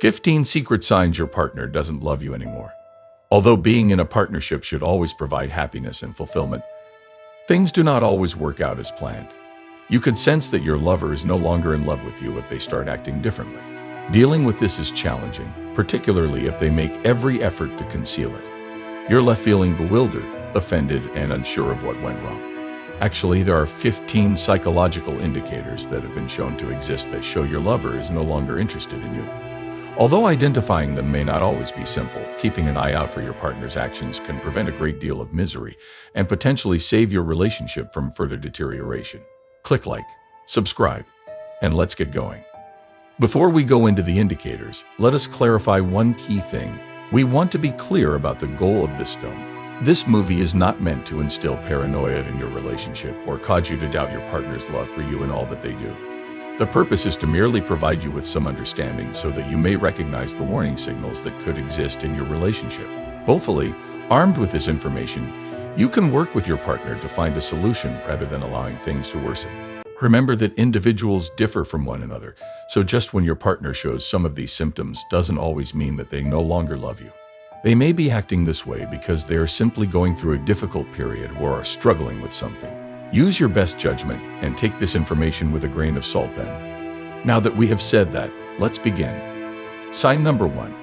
15 secret signs your partner doesn't love you anymore. Although being in a partnership should always provide happiness and fulfillment, things do not always work out as planned. You could sense that your lover is no longer in love with you if they start acting differently. Dealing with this is challenging, particularly if they make every effort to conceal it. You're left feeling bewildered, offended, and unsure of what went wrong. Actually, there are 15 psychological indicators that have been shown to exist that show your lover is no longer interested in you. Although identifying them may not always be simple, keeping an eye out for your partner's actions can prevent a great deal of misery and potentially save your relationship from further deterioration. Click like, subscribe, and let's get going. Before we go into the indicators, let us clarify one key thing. We want to be clear about the goal of this film. This movie is not meant to instill paranoia in your relationship or cause you to doubt your partner's love for you and all that they do. The purpose is to merely provide you with some understanding so that you may recognize the warning signals that could exist in your relationship. Hopefully, armed with this information, you can work with your partner to find a solution rather than allowing things to worsen. Remember that individuals differ from one another, so just when your partner shows some of these symptoms doesn't always mean that they no longer love you. They may be acting this way because they are simply going through a difficult period or are struggling with something. Use your best judgment and take this information with a grain of salt then. Now that we have said that, let's begin. Sign number 1.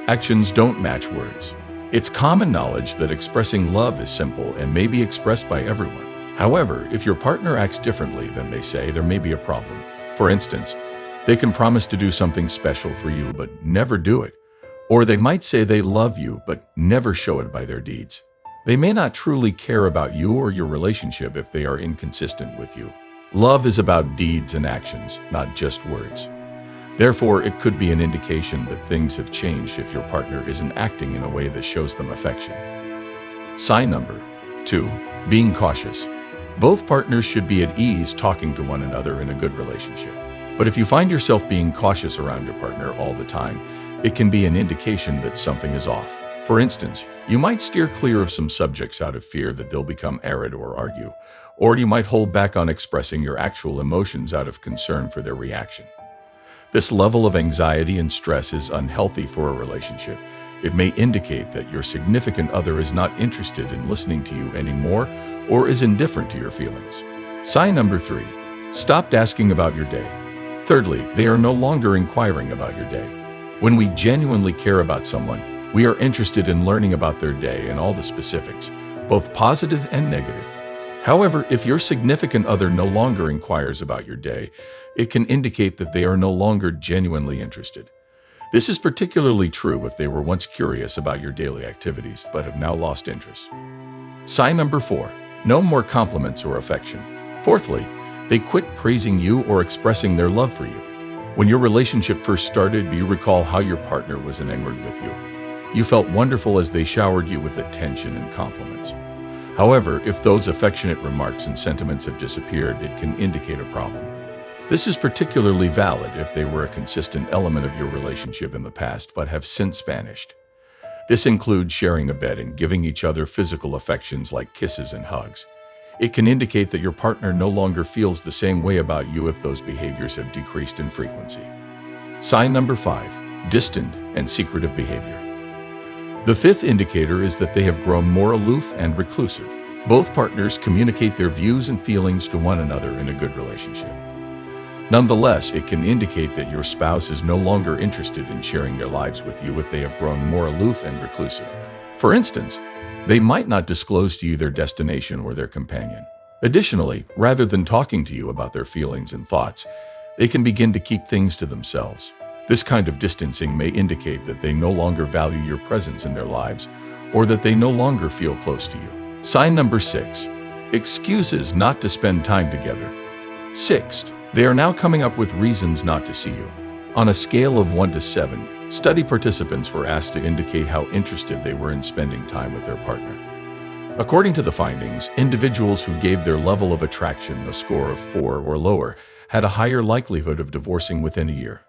Actions don't match words. It's common knowledge that expressing love is simple and may be expressed by everyone. However, if your partner acts differently than they say, there may be a problem. For instance, they can promise to do something special for you but never do it. Or they might say they love you but never show it by their deeds. They may not truly care about you or your relationship if they are inconsistent with you. Love is about deeds and actions, not just words. Therefore, it could be an indication that things have changed if your partner isn't acting in a way that shows them affection. Sign number 2. Being cautious. Both partners should be at ease talking to one another in a good relationship. But if you find yourself being cautious around your partner all the time, it can be an indication that something is off. For instance, you might steer clear of some subjects out of fear that they'll become arid or argue, or you might hold back on expressing your actual emotions out of concern for their reaction. This level of anxiety and stress is unhealthy for a relationship. It may indicate that your significant other is not interested in listening to you anymore or is indifferent to your feelings. Sign number 3. Stopped asking about your day. Thirdly, they are no longer inquiring about your day. When we genuinely care about someone, we are interested in learning about their day and all the specifics, both positive and negative. However, if your significant other no longer inquires about your day, it can indicate that they are no longer genuinely interested. This is particularly true if they were once curious about your daily activities but have now lost interest. Sign number 4. No more compliments or affection. Fourthly, they quit praising you or expressing their love for you. When your relationship first started, do you recall how your partner was enamored with you? You felt wonderful as they showered you with attention and compliments. However, if those affectionate remarks and sentiments have disappeared, it can indicate a problem. This is particularly valid if they were a consistent element of your relationship in the past but have since vanished. This includes sharing a bed and giving each other physical affections like kisses and hugs. It can indicate that your partner no longer feels the same way about you if those behaviors have decreased in frequency. Sign number 5. Distant and secretive behavior. The 5th indicator is that they have grown more aloof and reclusive. Both partners communicate their views and feelings to one another in a good relationship. Nonetheless, it can indicate that your spouse is no longer interested in sharing their lives with you if they have grown more aloof and reclusive. For instance, they might not disclose to you their destination or their companion. Additionally, rather than talking to you about their feelings and thoughts, they can begin to keep things to themselves. This kind of distancing may indicate that they no longer value your presence in their lives or that they no longer feel close to you. Sign number 6. Excuses not to spend time together. Sixth, they are now coming up with reasons not to see you. On a scale of 1 to 7, study participants were asked to indicate how interested they were in spending time with their partner. According to the findings, individuals who gave their level of attraction a score of 4 or lower had a higher likelihood of divorcing within a year.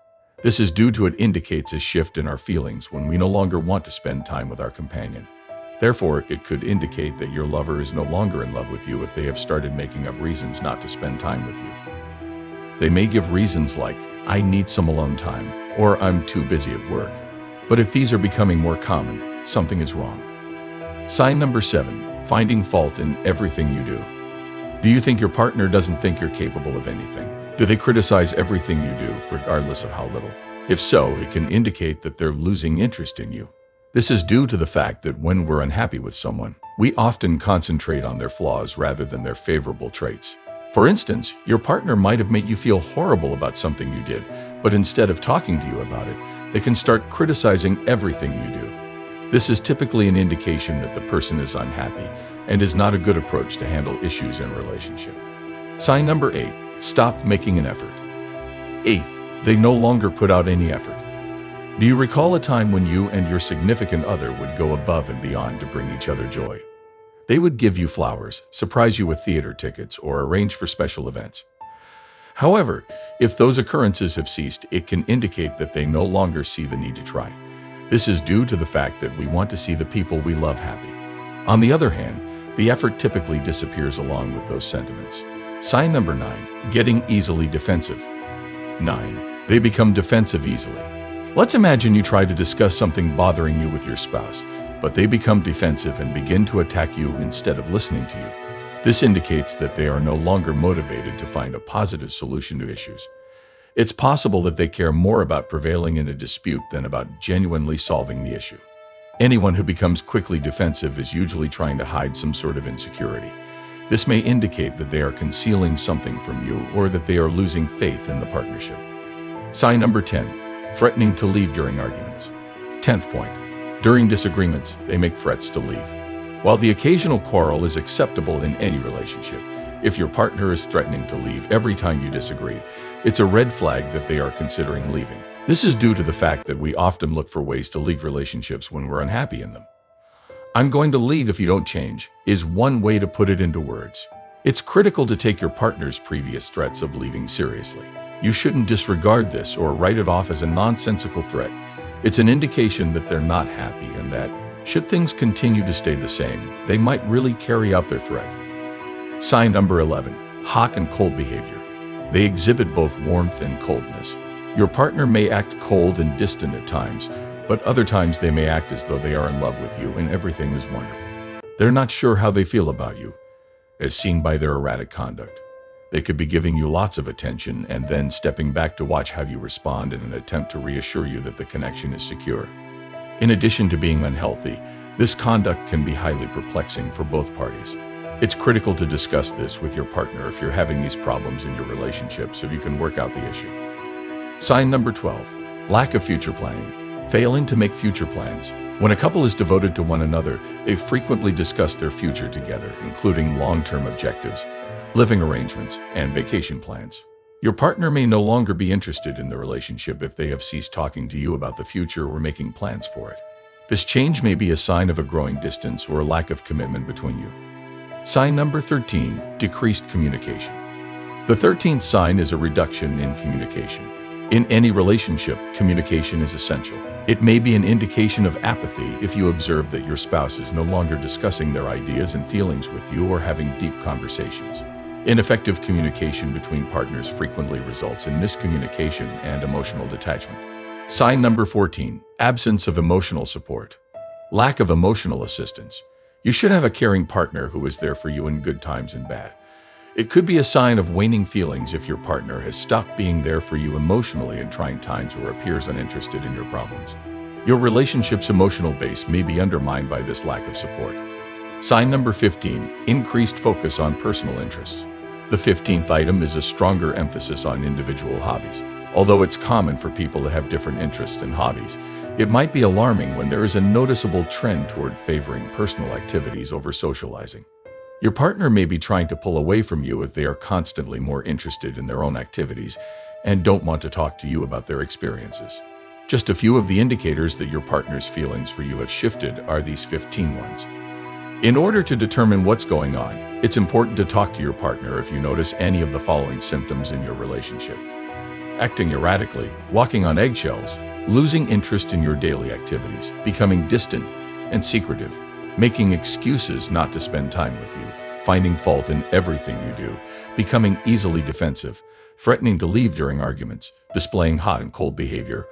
This is due to it indicates a shift in our feelings when we no longer want to spend time with our companion. Therefore, it could indicate that your lover is no longer in love with you if they have started making up reasons not to spend time with you. They may give reasons like, "I need some alone time," or I'm too busy at work. But if these are becoming more common, something is wrong. Sign number 7, finding fault in everything you do. Do you think your partner doesn't think you're capable of anything? Do they criticize everything you do, regardless of how little? If so, it can indicate that they're losing interest in you. This is due to the fact that when we're unhappy with someone, we often concentrate on their flaws rather than their favorable traits. For instance, your partner might have made you feel horrible about something you did, but instead of talking to you about it, they can start criticizing everything you do. This is typically an indication that the person is unhappy and is not a good approach to handle issues in a relationship. Sign number 8, stop making an effort. 8th, they no longer put out any effort. Do you recall a time when you and your significant other would go above and beyond to bring each other joy? They would give you flowers, surprise you with theater tickets, or arrange for special events. However, if those occurrences have ceased, it can indicate that they no longer see the need to try. This is due to the fact that we want to see the people we love happy. On the other hand, the effort typically disappears along with those sentiments. Sign number 9, getting easily defensive. 9, they become defensive easily. Let's imagine you try to discuss something bothering you with your spouse, but they become defensive and begin to attack you instead of listening to you. This indicates that they are no longer motivated to find a positive solution to issues. It's possible that they care more about prevailing in a dispute than about genuinely solving the issue. Anyone who becomes quickly defensive is usually trying to hide some sort of insecurity. This may indicate that they are concealing something from you or that they are losing faith in the partnership. Sign number 10, threatening to leave during arguments. 10th point. During disagreements, they make threats to leave. While the occasional quarrel is acceptable in any relationship, if your partner is threatening to leave every time you disagree, it's a red flag that they are considering leaving. This is due to the fact that we often look for ways to leave relationships when we're unhappy in them. "I'm going to leave if you don't change" is one way to put it into words. It's critical to take your partner's previous threats of leaving seriously. You shouldn't disregard this or write it off as a nonsensical threat. It's an indication that they're not happy and that, should things continue to stay the same, they might really carry out their threat. Sign number 11, hot and cold behavior. They exhibit both warmth and coldness. Your partner may act cold and distant at times, but other times they may act as though they are in love with you and everything is wonderful. They're not sure how they feel about you, as seen by their erratic conduct. They could be giving you lots of attention and then stepping back to watch how you respond in an attempt to reassure you that the connection is secure. In addition to being unhealthy, this conduct can be highly perplexing for both parties. It's critical to discuss this with your partner if you're having these problems in your relationship so you can work out the issue. Sign number 12, lack of future planning. Failing to make future plans. When a couple is devoted to one another, they frequently discuss their future together, including long-term objectives, living arrangements, and vacation plans. Your partner may no longer be interested in the relationship if they have ceased talking to you about the future or making plans for it. This change may be a sign of a growing distance or a lack of commitment between you. Sign number 13, decreased communication. The 13th sign is a reduction in communication. In any relationship, communication is essential. It may be an indication of apathy if you observe that your spouse is no longer discussing their ideas and feelings with you or having deep conversations. Ineffective communication between partners frequently results in miscommunication and emotional detachment. Sign number 14, absence of emotional support. Lack of emotional assistance. You should have a caring partner who is there for you in good times and bad. It could be a sign of waning feelings if your partner has stopped being there for you emotionally in trying times or appears uninterested in your problems. Your relationship's emotional base may be undermined by this lack of support. Sign number 15, increased focus on personal interests. The 15th item is a stronger emphasis on individual hobbies. Although it's common for people to have different interests and hobbies, it might be alarming when there is a noticeable trend toward favoring personal activities over socializing. Your partner may be trying to pull away from you if they are constantly more interested in their own activities and don't want to talk to you about their experiences. Just a few of the indicators that your partner's feelings for you have shifted are these 15 ones. In order to determine what's going on, it's important to talk to your partner if you notice any of the following symptoms in your relationship: acting erratically, walking on eggshells, losing interest in your daily activities, becoming distant and secretive, making excuses not to spend time with you, finding fault in everything you do, becoming easily defensive, threatening to leave during arguments, displaying hot and cold behavior,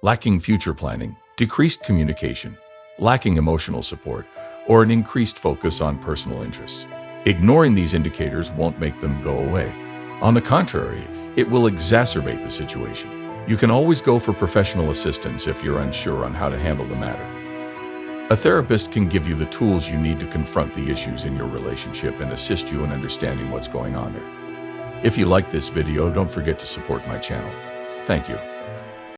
lacking future planning, decreased communication, lacking emotional support, or an increased focus on personal interests. Ignoring these indicators won't make them go away. On the contrary, it will exacerbate the situation. You can always go for professional assistance if you're unsure on how to handle the matter. A therapist can give you the tools you need to confront the issues in your relationship and assist you in understanding what's going on there. If you like this video, don't forget to support my channel. Thank you.